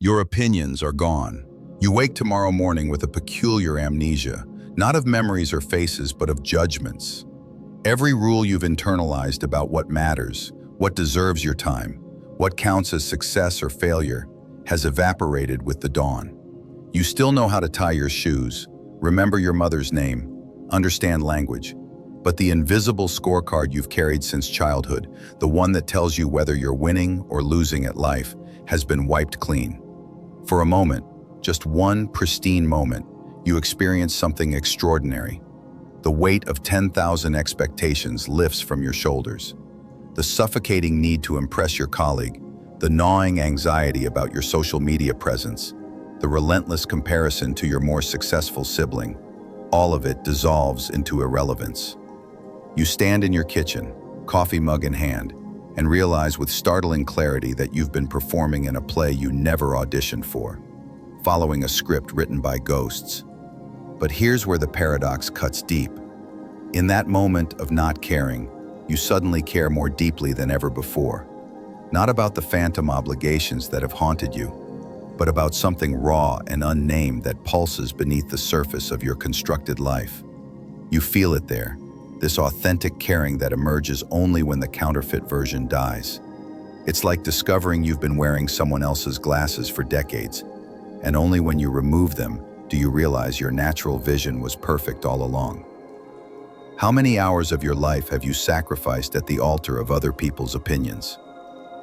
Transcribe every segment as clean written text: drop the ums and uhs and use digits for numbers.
Your opinions are gone. You wake tomorrow morning with a peculiar amnesia, not of memories or faces, but of judgments. Every rule you've internalized about what matters, what deserves your time, what counts as success or failure, has evaporated with the dawn. You still know how to tie your shoes, remember your mother's name, understand language, but the invisible scorecard you've carried since childhood, the one that tells you whether you're winning or losing at life, has been wiped clean. For a moment, just one pristine moment, you experience something extraordinary. The weight of 10,000 expectations lifts from your shoulders. The suffocating need to impress your colleague, the gnawing anxiety about your social media presence, the relentless comparison to your more successful sibling, all of it dissolves into irrelevance. You stand in your kitchen, coffee mug in hand, and realize with startling clarity that you've been performing in a play you never auditioned for, following a script written by ghosts. But here's where the paradox cuts deep. In that moment of not caring, you suddenly care more deeply than ever before. Not about the phantom obligations that have haunted you, but about something raw and unnamed that pulses beneath the surface of your constructed life. You feel it there, this authentic caring that emerges only when the counterfeit version dies. It's like discovering you've been wearing someone else's glasses for decades, and only when you remove them do you realize your natural vision was perfect all along. How many hours of your life have you sacrificed at the altar of other people's opinions?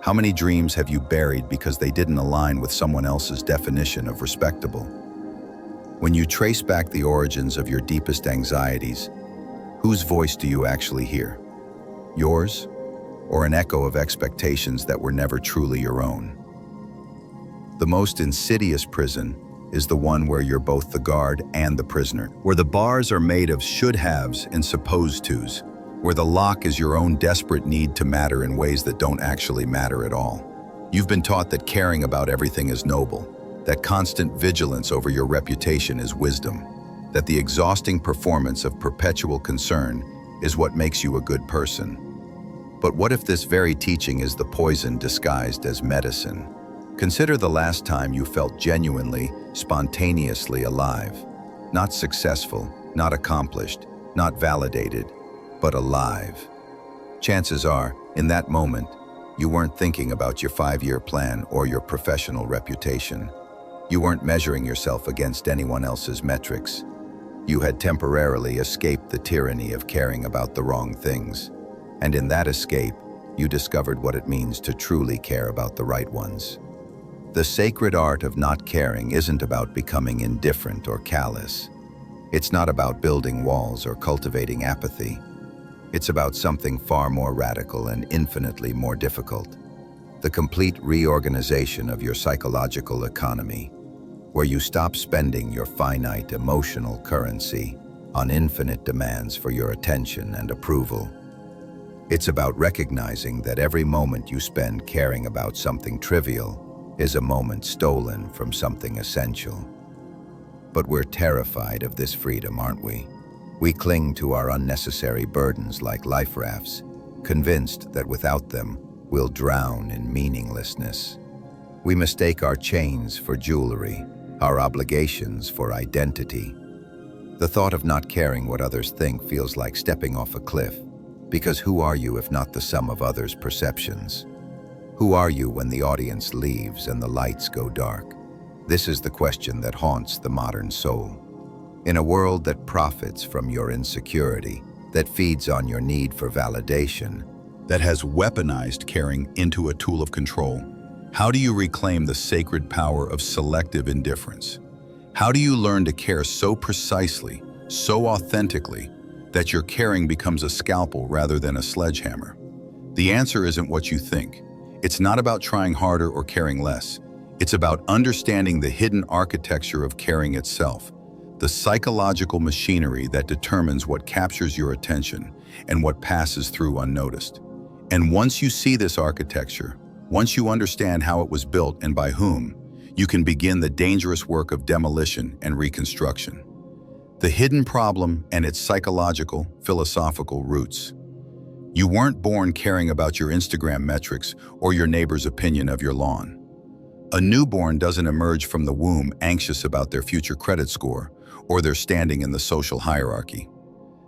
How many dreams have you buried because they didn't align with someone else's definition of respectable? When you trace back the origins of your deepest anxieties, whose voice do you actually hear? Yours, or an echo of expectations that were never truly your own? The most insidious prison is the one where you're both the guard and the prisoner, where the bars are made of should-haves and supposed-tos, where the lock is your own desperate need to matter in ways that don't actually matter at all. You've been taught that caring about everything is noble, that constant vigilance over your reputation is wisdom, that the exhausting performance of perpetual concern is what makes you a good person. But what if this very teaching is the poison disguised as medicine? Consider the last time you felt genuinely, spontaneously alive. Not successful, not accomplished, not validated, but alive. Chances are, in that moment, you weren't thinking about your 5-year plan or your professional reputation. You weren't measuring yourself against anyone else's metrics. You had temporarily escaped the tyranny of caring about the wrong things. And in that escape, you discovered what it means to truly care about the right ones. The sacred art of not caring isn't about becoming indifferent or callous. It's not about building walls or cultivating apathy. It's about something far more radical and infinitely more difficult. The complete reorganization of your psychological economy, where you stop spending your finite emotional currency on infinite demands for your attention and approval. It's about recognizing that every moment you spend caring about something trivial is a moment stolen from something essential. But we're terrified of this freedom, aren't we? We cling to our unnecessary burdens like life rafts, convinced that without them, we'll drown in meaninglessness. We mistake our chains for jewelry, our obligations for identity. The thought of not caring what others think feels like stepping off a cliff, because who are you if not the sum of others' perceptions? Who are you when the audience leaves and the lights go dark? This is the question that haunts the modern soul. In a world that profits from your insecurity, that feeds on your need for validation, that has weaponized caring into a tool of control, how do you reclaim the sacred power of selective indifference? How do you learn to care so precisely, so authentically, that your caring becomes a scalpel rather than a sledgehammer? The answer isn't what you think. It's not about trying harder or caring less. It's about understanding the hidden architecture of caring itself, the psychological machinery that determines what captures your attention and what passes through unnoticed. And once you see this architecture, once you understand how it was built and by whom, you can begin the dangerous work of demolition and reconstruction. The hidden problem and its psychological, philosophical roots. You weren't born caring about your Instagram metrics or your neighbor's opinion of your lawn. A newborn doesn't emerge from the womb anxious about their future credit score or their standing in the social hierarchy.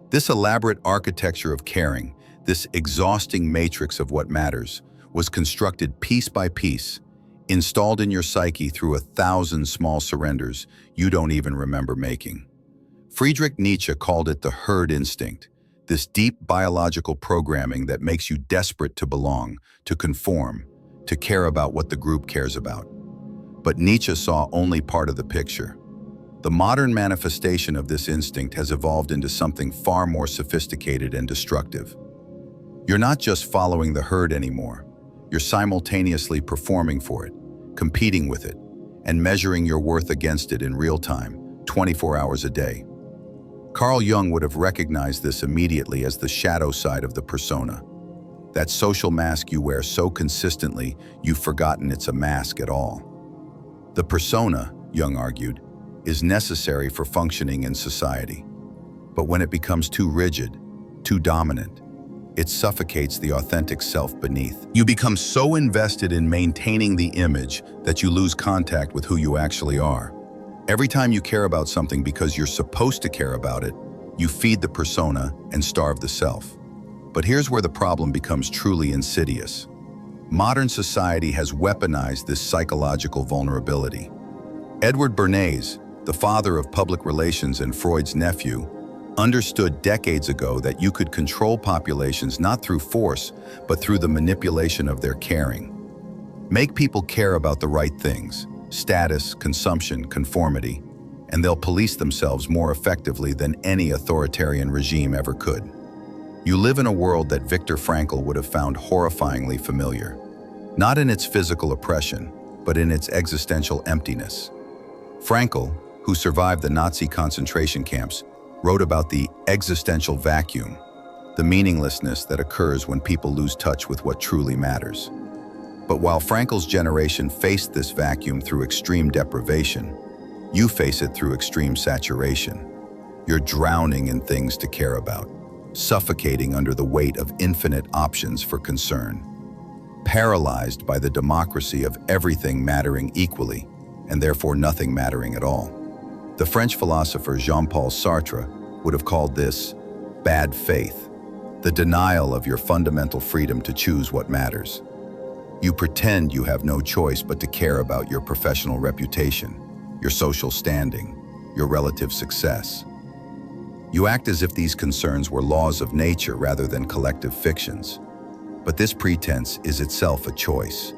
This elaborate architecture of caring, this exhausting matrix of what matters, was constructed piece by piece, installed in your psyche through 1,000 small surrenders you don't even remember making. Friedrich Nietzsche called it the herd instinct, this deep biological programming that makes you desperate to belong, to conform, to care about what the group cares about. But Nietzsche saw only part of the picture. The modern manifestation of this instinct has evolved into something far more sophisticated and destructive. You're not just following the herd anymore. You're simultaneously performing for it, competing with it, and measuring your worth against it in real time, 24 hours a day. Carl Jung would have recognized this immediately as the shadow side of the persona. That social mask you wear so consistently, you've forgotten it's a mask at all. The persona, Jung argued, is necessary for functioning in society. But when it becomes too rigid, too dominant, it suffocates the authentic self beneath. You become so invested in maintaining the image that you lose contact with who you actually are. Every time you care about something because you're supposed to care about it, you feed the persona and starve the self. But here's where the problem becomes truly insidious. Modern society has weaponized this psychological vulnerability. Edward Bernays, the father of public relations and Freud's nephew, understood decades ago that you could control populations not through force, but through the manipulation of their caring. Make people care about the right things, status, consumption, conformity, and they'll police themselves more effectively than any authoritarian regime ever could. You live in a world that Viktor Frankl would have found horrifyingly familiar, not in its physical oppression, but in its existential emptiness. Frankl, who survived the Nazi concentration camps, wrote about the existential vacuum, the meaninglessness that occurs when people lose touch with what truly matters. But while Frankl's generation faced this vacuum through extreme deprivation, you face it through extreme saturation. You're drowning in things to care about, suffocating under the weight of infinite options for concern, paralyzed by the democracy of everything mattering equally, and therefore nothing mattering at all. The French philosopher Jean-Paul Sartre would have called this bad faith, the denial of your fundamental freedom to choose what matters. You pretend you have no choice but to care about your professional reputation, your social standing, your relative success. You act as if these concerns were laws of nature rather than collective fictions. But this pretense is itself a choice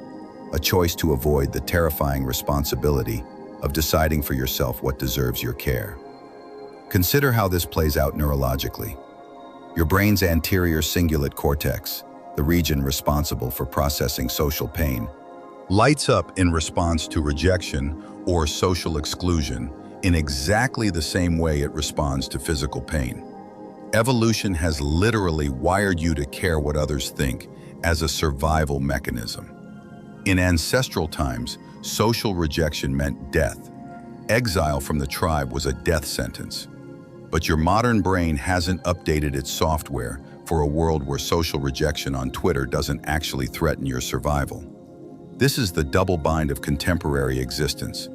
to avoid the terrifying responsibility of deciding for yourself what deserves your care. Consider how this plays out neurologically. Your brain's anterior cingulate cortex, the region responsible for processing social pain, lights up in response to rejection or social exclusion in exactly the same way it responds to physical pain. Evolution has literally wired you to care what others think as a survival mechanism. In ancestral times, social rejection meant death. Exile from the tribe was a death sentence. But your modern brain hasn't updated its software for a world where social rejection on Twitter doesn't actually threaten your survival. This is the double bind of contemporary existence.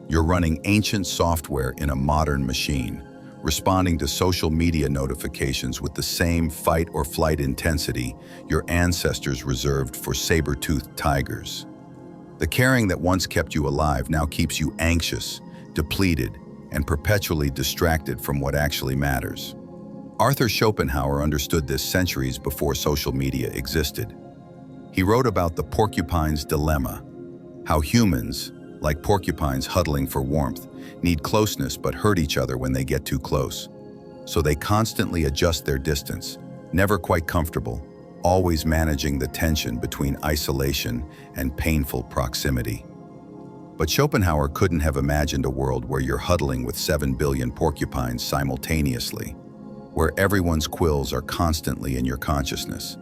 You're running ancient software in a modern machine, responding to social media notifications with the same fight or flight intensity your ancestors reserved for saber-toothed tigers. The caring that once kept you alive now keeps you anxious, depleted, and perpetually distracted from what actually matters. Arthur Schopenhauer understood this centuries before social media existed. He wrote about the porcupine's dilemma, how humans, like porcupines huddling for warmth, need closeness but hurt each other when they get too close. So they constantly adjust their distance, never quite comfortable, always managing the tension between isolation and painful proximity. But Schopenhauer couldn't have imagined a world where you're huddling with 7 billion porcupines simultaneously, where everyone's quills are constantly in your consciousness,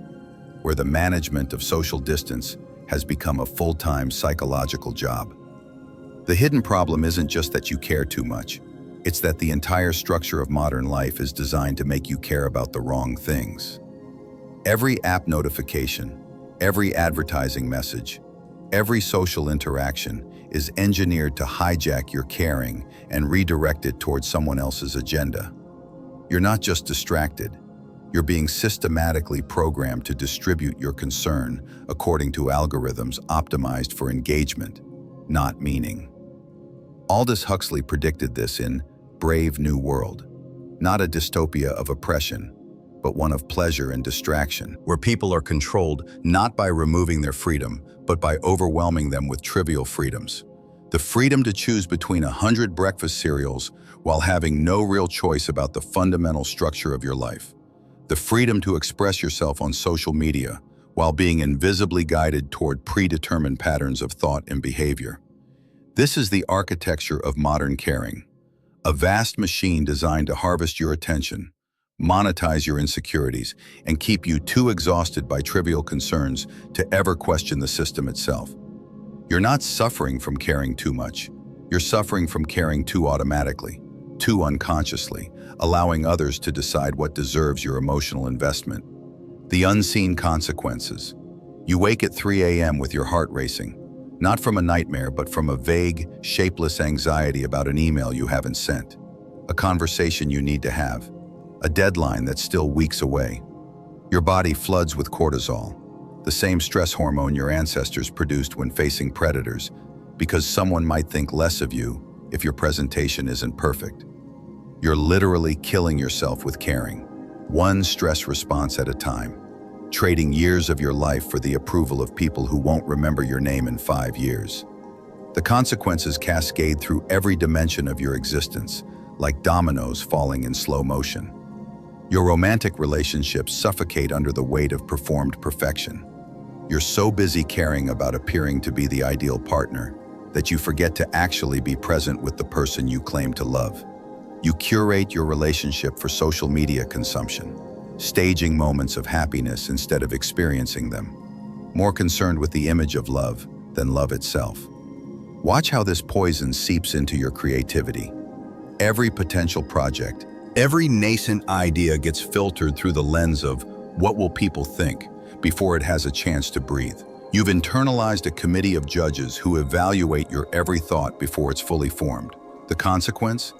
where the management of social distance has become a full-time psychological job. The hidden problem isn't just that you care too much, it's that the entire structure of modern life is designed to make you care about the wrong things. Every app notification, every advertising message, Every social interaction is engineered to hijack your caring and redirect it towards someone else's agenda. You're not just distracted, you're being systematically programmed to distribute your concern according to algorithms optimized for engagement, not meaning. Aldous Huxley predicted this in Brave New World, not a dystopia of oppression, but one of pleasure and distraction, where people are controlled not by removing their freedom, but by overwhelming them with trivial freedoms. The freedom to choose between 100 breakfast cereals while having no real choice about the fundamental structure of your life. The freedom to express yourself on social media while being invisibly guided toward predetermined patterns of thought and behavior. This is the architecture of modern caring, a vast machine designed to harvest your attention, monetize your insecurities, and keep you too exhausted by trivial concerns to ever question the system itself. You're not suffering from caring too much. You're suffering from caring too automatically, too unconsciously, allowing others to decide what deserves your emotional investment. The unseen consequences. You wake at 3 a.m. with your heart racing, not from a nightmare, but from a vague, shapeless anxiety about an email you haven't sent, a conversation you need to have, a deadline that's still weeks away. Your body floods with cortisol, the same stress hormone your ancestors produced when facing predators, because someone might think less of you if your presentation isn't perfect. You're literally killing yourself with caring, one stress response at a time, trading years of your life for the approval of people who won't remember your name in 5 years. The consequences cascade through every dimension of your existence, like dominoes falling in slow motion. Your romantic relationships suffocate under the weight of performed perfection. You're so busy caring about appearing to be the ideal partner that you forget to actually be present with the person you claim to love. You curate your relationship for social media consumption, staging moments of happiness instead of experiencing them, more concerned with the image of love than love itself. Watch how this poison seeps into your creativity. Every potential project, every nascent idea gets filtered through the lens of what will people think before it has a chance to breathe. You've internalized a committee of judges who evaluate your every thought before it's fully formed. The consequence?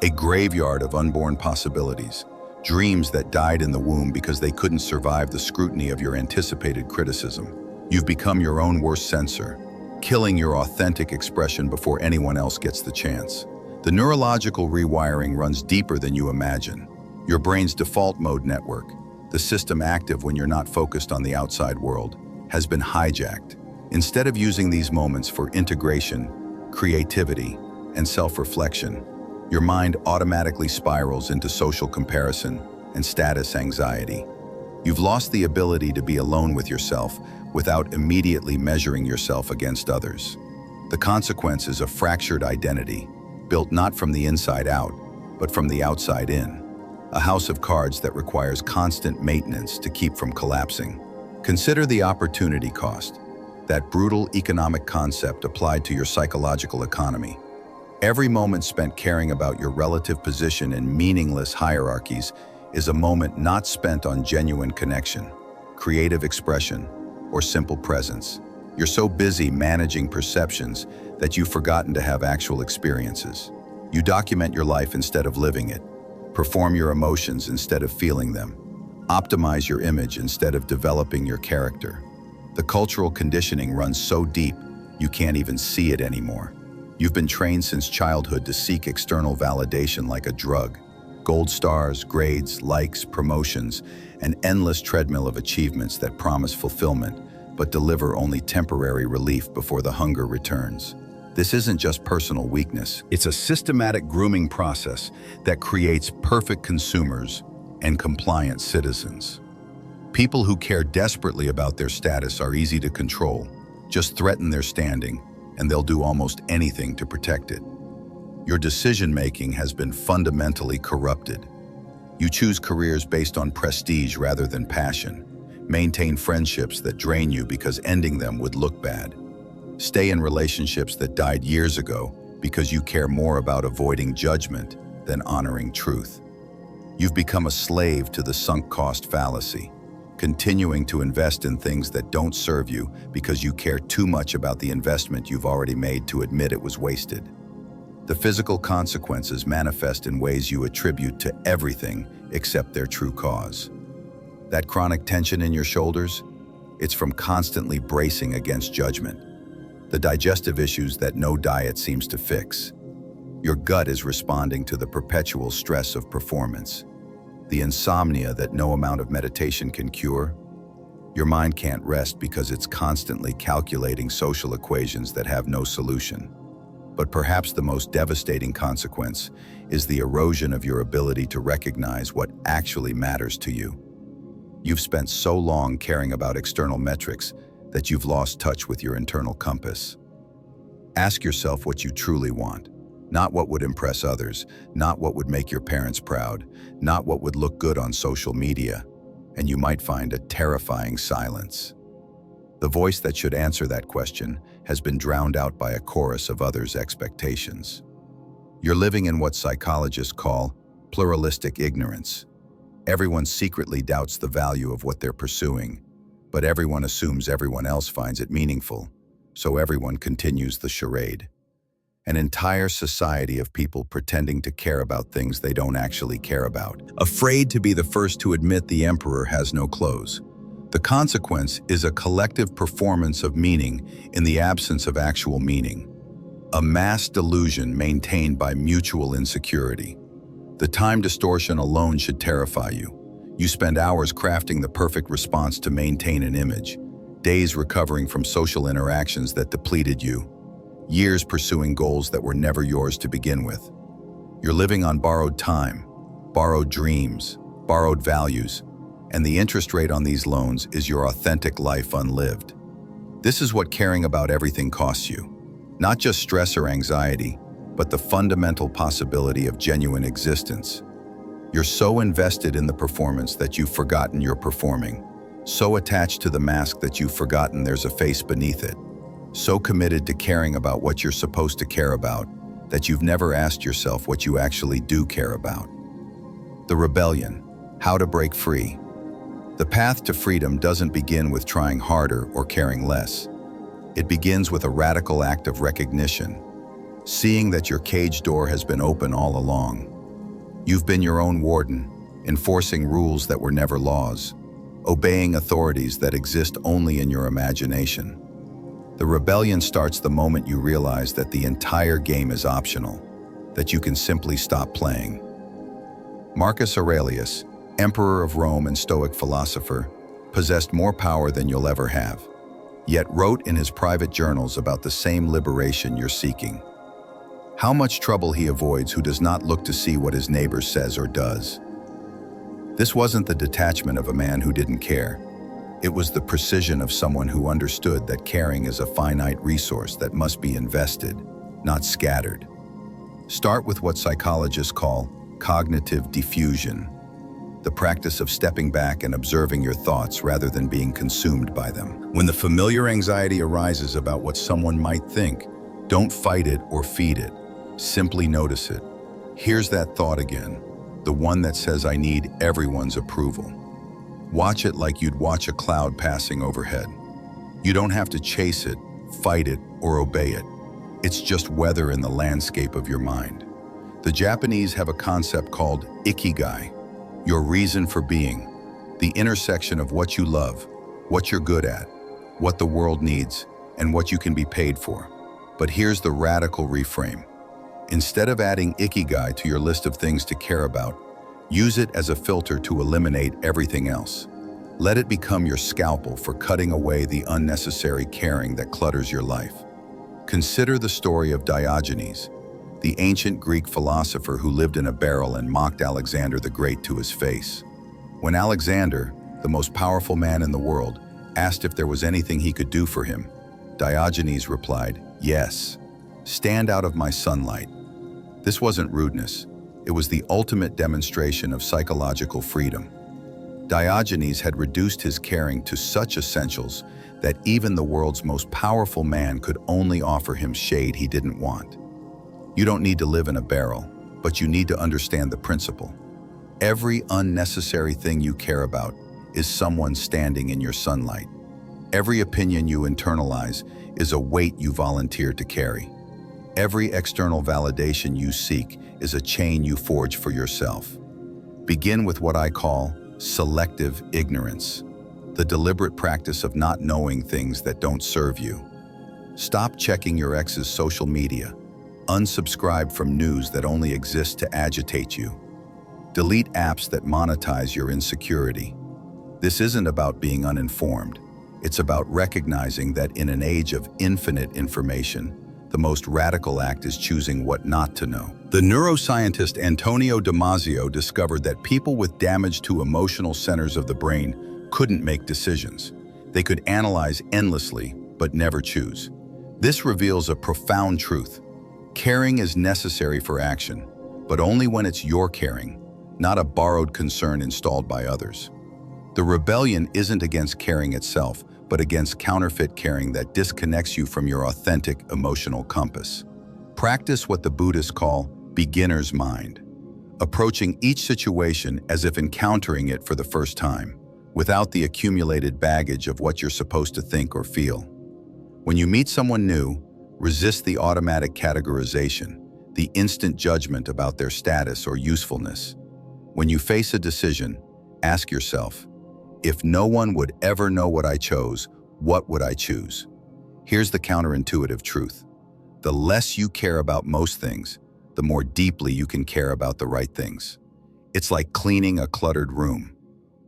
A graveyard of unborn possibilities, dreams that died in the womb because they couldn't survive the scrutiny of your anticipated criticism. You've become your own worst censor, killing your authentic expression before anyone else gets the chance. The neurological rewiring runs deeper than you imagine. Your brain's default mode network, the system active when you're not focused on the outside world, has been hijacked. Instead of using these moments for integration, creativity, and self-reflection, your mind automatically spirals into social comparison and status anxiety. You've lost the ability to be alone with yourself without immediately measuring yourself against others. The consequence is a fractured identity, built not from the inside out, but from the outside in. A house of cards that requires constant maintenance to keep from collapsing. Consider the opportunity cost, that brutal economic concept applied to your psychological economy. Every moment spent caring about your relative position in meaningless hierarchies is a moment not spent on genuine connection, creative expression, or simple presence. You're so busy managing perceptions that you've forgotten to have actual experiences. You document your life instead of living it, perform your emotions instead of feeling them, optimize your image instead of developing your character. The cultural conditioning runs so deep, you can't even see it anymore. You've been trained since childhood to seek external validation like a drug. Gold stars, grades, likes, promotions, an endless treadmill of achievements that promise fulfillment, but deliver only temporary relief before the hunger returns. This isn't just personal weakness. It's a systematic grooming process that creates perfect consumers and compliant citizens. People who care desperately about their status are easy to control. Just threaten their standing, and they'll do almost anything to protect it. Your decision-making has been fundamentally corrupted. You choose careers based on prestige rather than passion. Maintain friendships that drain you because ending them would look bad. Stay in relationships that died years ago because you care more about avoiding judgment than honoring truth. You've become a slave to the sunk cost fallacy. continuing to invest in things that don't serve you because you care too much about the investment you've already made to admit it was wasted. The physical consequences manifest in ways you attribute to everything except their true cause. That chronic tension in your shoulders? It's from constantly bracing against judgment. The digestive issues that no diet seems to fix. Your gut is responding to the perpetual stress of performance. The insomnia that no amount of meditation can cure. Your mind can't rest because it's constantly calculating social equations that have no solution. But perhaps the most devastating consequence is the erosion of your ability to recognize what actually matters to you. You've spent so long caring about external metrics that you've lost touch with your internal compass. Ask yourself what you truly want. Not what would impress others, not what would make your parents proud, not what would look good on social media, and you might find a terrifying silence. The voice that should answer that question has been drowned out by a chorus of others' expectations. You're living in what psychologists call pluralistic ignorance. Everyone secretly doubts the value of what they're pursuing, but everyone assumes everyone else finds it meaningful, so everyone continues the charade. An entire society of people pretending to care about things they don't actually care about, afraid to be the first to admit the emperor has no clothes. The consequence is a collective performance of meaning in the absence of actual meaning. A mass delusion maintained by mutual insecurity. The time distortion alone should terrify you. You spend hours crafting the perfect response to maintain an image, days recovering from social interactions that depleted you, years pursuing goals that were never yours to begin with. You're living on borrowed time, borrowed dreams, borrowed values, and the interest rate on these loans is your authentic life unlived. This is what caring about everything costs you. Not just stress or anxiety, but the fundamental possibility of genuine existence. You're so invested in the performance that you've forgotten you're performing, so attached to the mask that you've forgotten there's a face beneath it. So committed to caring about what you're supposed to care about that you've never asked yourself what you actually do care about. The rebellion, how to break free. The path to freedom doesn't begin with trying harder or caring less. It begins with a radical act of recognition, seeing that your cage door has been open all along. You've been your own warden, enforcing rules that were never laws, obeying authorities that exist only in your imagination. The rebellion starts the moment you realize that the entire game is optional, that you can simply stop playing. Marcus Aurelius, emperor of Rome and Stoic philosopher, possessed more power than you'll ever have, yet wrote in his private journals about the same liberation you're seeking. How much trouble he avoids who does not look to see what his neighbor says or does. This wasn't the detachment of a man who didn't care. It was the precision of someone who understood that caring is a finite resource that must be invested, not scattered. Start with what psychologists call cognitive diffusion, the practice of stepping back and observing your thoughts rather than being consumed by them. When the familiar anxiety arises about what someone might think, don't fight it or feed it. Simply notice it. Here's that thought again, the one that says I need everyone's approval. Watch it like you'd watch a cloud passing overhead. You don't have to chase it, fight it, or obey it. It's just weather in the landscape of your mind. The Japanese have a concept called ikigai, your reason for being, the intersection of what you love, what you're good at, what the world needs, and what you can be paid for. But here's the radical reframe. Instead of adding ikigai to your list of things to care about, use it as a filter to eliminate everything else. Let it become your scalpel for cutting away the unnecessary caring that clutters your life. Consider the story of Diogenes, the ancient Greek philosopher who lived in a barrel and mocked Alexander the Great to his face. When Alexander, the most powerful man in the world, asked if there was anything he could do for him, Diogenes replied, "Yes. Stand out of my sunlight." This wasn't rudeness. It was the ultimate demonstration of psychological freedom. Diogenes had reduced his caring to such essentials that even the world's most powerful man could only offer him shade he didn't want. You don't need to live in a barrel, but you need to understand the principle. Every unnecessary thing you care about is someone standing in your sunlight. Every opinion you internalize is a weight you volunteer to carry. Every external validation you seek is a chain you forge for yourself. Begin with what I call selective ignorance, the deliberate practice of not knowing things that don't serve you. Stop checking your ex's social media. Unsubscribe from news that only exists to agitate you. Delete apps that monetize your insecurity. This isn't about being uninformed. It's about recognizing that in an age of infinite information, the most radical act is choosing what not to know. The neuroscientist Antonio Damasio discovered that people with damage to emotional centers of the brain couldn't make decisions. They could analyze endlessly, but never choose. This reveals a profound truth. Caring is necessary for action, but only when it's your caring, not a borrowed concern installed by others. The rebellion isn't against caring itself, but against counterfeit caring that disconnects you from your authentic emotional compass. Practice what the Buddhists call beginner's mind, approaching each situation as if encountering it for the first time, without the accumulated baggage of what you're supposed to think or feel. When you meet someone new, resist the automatic categorization, the instant judgment about their status or usefulness. When you face a decision, ask yourself, if no one would ever know what I chose, what would I choose? Here's the counterintuitive truth. The less you care about most things, the more deeply you can care about the right things. It's like cleaning a cluttered room.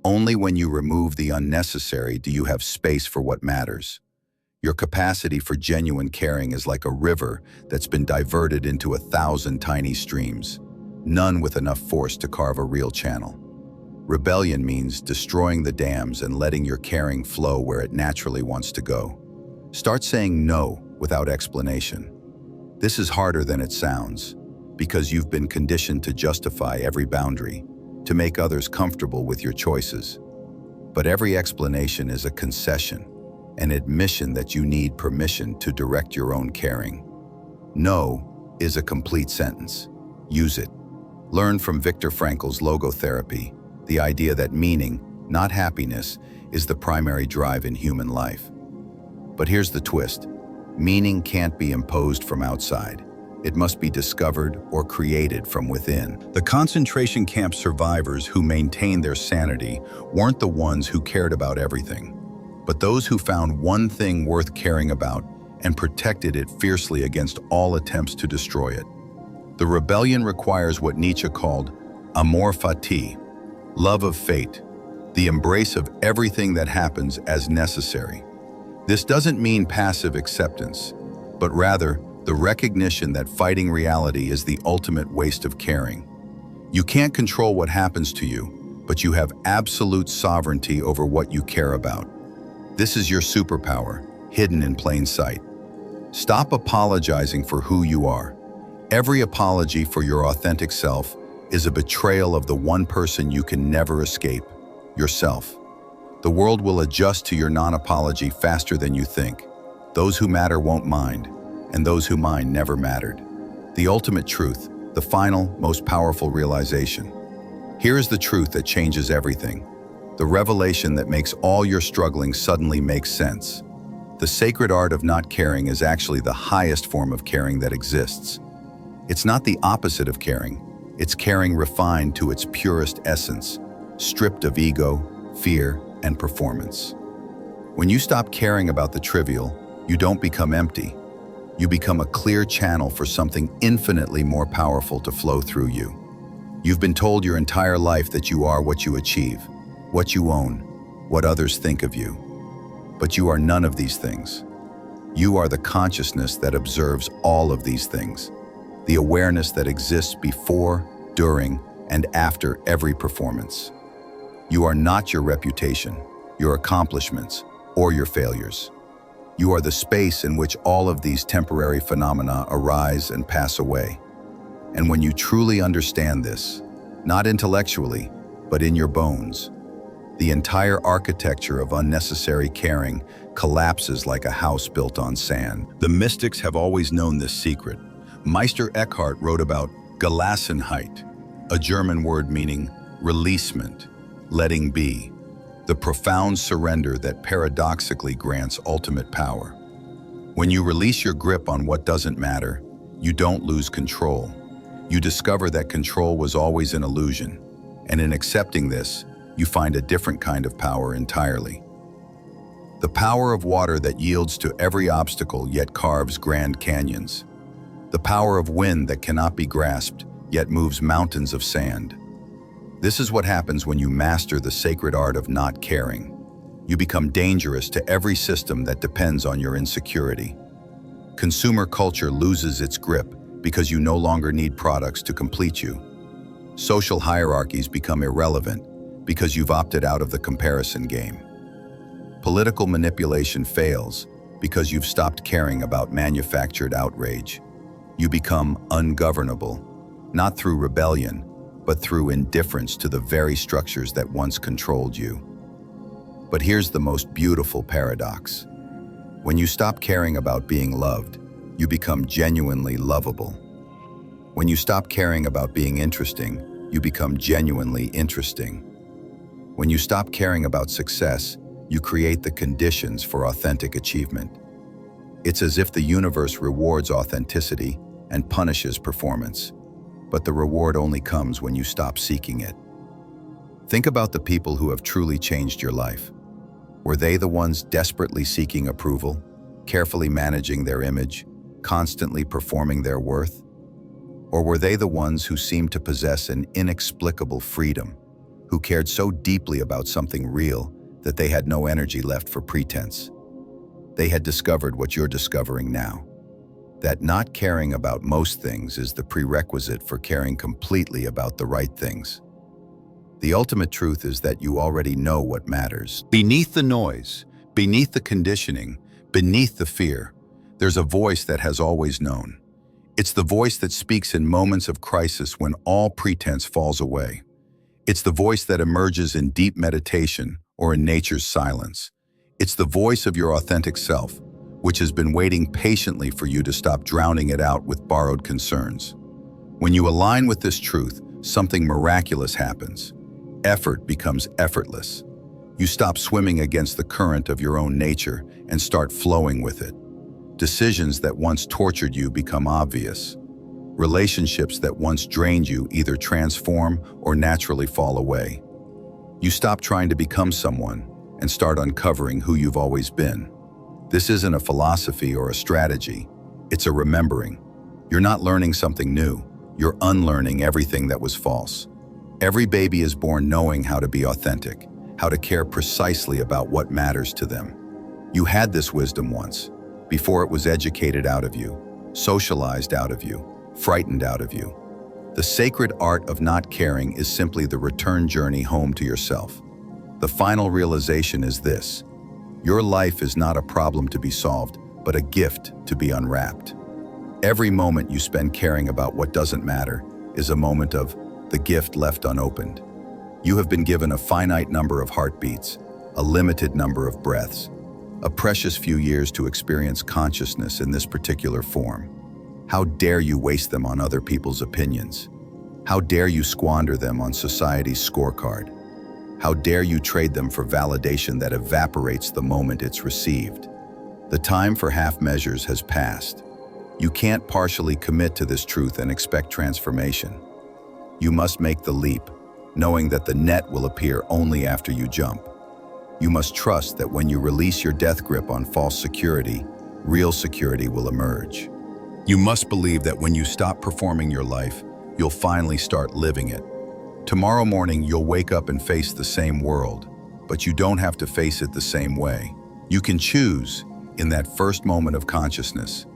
Only when you remove the unnecessary do you have space for what matters. Your capacity for genuine caring is like a river that's been diverted into 1,000 tiny streams, none with enough force to carve a real channel. Rebellion means destroying the dams and letting your caring flow where it naturally wants to go. Start saying no without explanation. This is harder than it sounds, because you've been conditioned to justify every boundary, to make others comfortable with your choices. But every explanation is a concession, an admission that you need permission to direct your own caring. No is a complete sentence. Use it. Learn from Viktor Frankl's logotherapy, the idea that meaning, not happiness, is the primary drive in human life. But here's the twist. Meaning can't be imposed from outside. It must be discovered or created from within. The concentration camp survivors who maintained their sanity weren't the ones who cared about everything, but those who found one thing worth caring about and protected it fiercely against all attempts to destroy it. The rebellion requires what Nietzsche called amor fati, love of fate, the embrace of everything that happens as necessary. This doesn't mean passive acceptance, but rather the recognition that fighting reality is the ultimate waste of caring. You can't control what happens to you, but you have absolute sovereignty over what you care about. This is your superpower, hidden in plain sight. Stop apologizing for who you are. Every apology for your authentic self is a betrayal of the one person you can never escape, yourself. The world will adjust to your non-apology faster than you think. Those who matter won't mind, and those who mind never mattered. The ultimate truth, the final, most powerful realization. Here is the truth that changes everything. The revelation that makes all your struggling suddenly make sense. The sacred art of not caring is actually the highest form of caring that exists. It's not the opposite of caring. It's caring refined to its purest essence, stripped of ego, fear, and performance. When you stop caring about the trivial, you don't become empty. You become a clear channel for something infinitely more powerful to flow through you. You've been told your entire life that you are what you achieve, what you own, what others think of you. But you are none of these things. You are the consciousness that observes all of these things, the awareness that exists before, during, and after every performance. You are not your reputation, your accomplishments, or your failures. You are the space in which all of these temporary phenomena arise and pass away. And when you truly understand this, not intellectually, but in your bones, the entire architecture of unnecessary caring collapses like a house built on sand. The mystics have always known this secret. Meister Eckhart wrote about Gelassenheit, a German word meaning releasement, letting be. the profound surrender that paradoxically grants ultimate power. When you release your grip on what doesn't matter, you don't lose control. You discover that control was always an illusion, and in accepting this, you find a different kind of power entirely. The power of water that yields to every obstacle yet carves grand canyons. The power of wind that cannot be grasped yet moves mountains of sand. This is what happens when you master the sacred art of not caring. You become dangerous to every system that depends on your insecurity. Consumer culture loses its grip because you no longer need products to complete you. Social hierarchies become irrelevant because you've opted out of the comparison game. Political manipulation fails because you've stopped caring about manufactured outrage. You become ungovernable, not through rebellion, but through indifference to the very structures that once controlled you. But here's the most beautiful paradox. When you stop caring about being loved, you become genuinely lovable. When you stop caring about being interesting, you become genuinely interesting. When you stop caring about success, you create the conditions for authentic achievement. It's as if the universe rewards authenticity and punishes performance, but the reward only comes when you stop seeking it. Think about the people who have truly changed your life. Were they the ones desperately seeking approval, carefully managing their image, constantly performing their worth? Or were they the ones who seemed to possess an inexplicable freedom, who cared so deeply about something real that they had no energy left for pretense? They had discovered what you're discovering now, that not caring about most things is the prerequisite for caring completely about the right things. The ultimate truth is that you already know what matters. Beneath the noise, beneath the conditioning, beneath the fear, there's a voice that has always known. It's the voice that speaks in moments of crisis when all pretense falls away. It's the voice that emerges in deep meditation or in nature's silence. It's the voice of your authentic self, which has been waiting patiently for you to stop drowning it out with borrowed concerns. When you align with this truth, something miraculous happens. Effort becomes effortless. You stop swimming against the current of your own nature and start flowing with it. Decisions that once tortured you become obvious. Relationships that once drained you either transform or naturally fall away. You stop trying to become someone and start uncovering who you've always been. This isn't a philosophy or a strategy. It's a remembering. You're not learning something new. You're unlearning everything that was false. Every baby is born knowing how to be authentic, how to care precisely about what matters to them. You had this wisdom once, before it was educated out of you, socialized out of you, frightened out of you. The sacred art of not caring is simply the return journey home to yourself. The final realization is this: your life is not a problem to be solved, but a gift to be unwrapped. Every moment you spend caring about what doesn't matter is a moment of the gift left unopened. You have been given a finite number of heartbeats, a limited number of breaths, a precious few years to experience consciousness in this particular form. How dare you waste them on other people's opinions? How dare you squander them on society's scorecard? How dare you trade them for validation that evaporates the moment it's received? The time for half measures has passed. You can't partially commit to this truth and expect transformation. You must make the leap, knowing that the net will appear only after you jump. You must trust that when you release your death grip on false security, real security will emerge. You must believe that when you stop performing your life, you'll finally start living it. Tomorrow morning, you'll wake up and face the same world, but you don't have to face it the same way. You can choose, in that first moment of consciousness,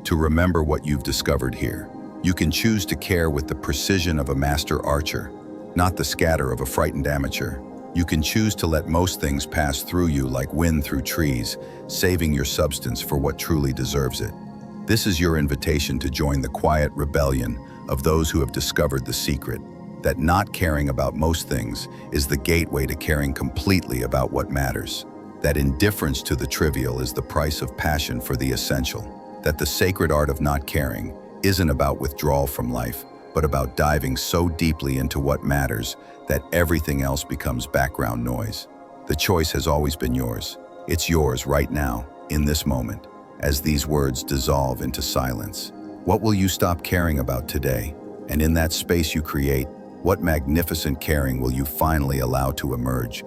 to remember what you've discovered here. You can choose to care with the precision of a master archer, not the scatter of a frightened amateur. You can choose to let most things pass through you like wind through trees, saving your substance for what truly deserves it. This is your invitation to join the quiet rebellion of those who have discovered the secret, that not caring about most things is the gateway to caring completely about what matters. That indifference to the trivial is the price of passion for the essential. That the sacred art of not caring isn't about withdrawal from life, but about diving so deeply into what matters that everything else becomes background noise. The choice has always been yours. It's yours right now, in this moment, as these words dissolve into silence. What will you stop caring about today? And in that space you create, what magnificent caring will you finally allow to emerge?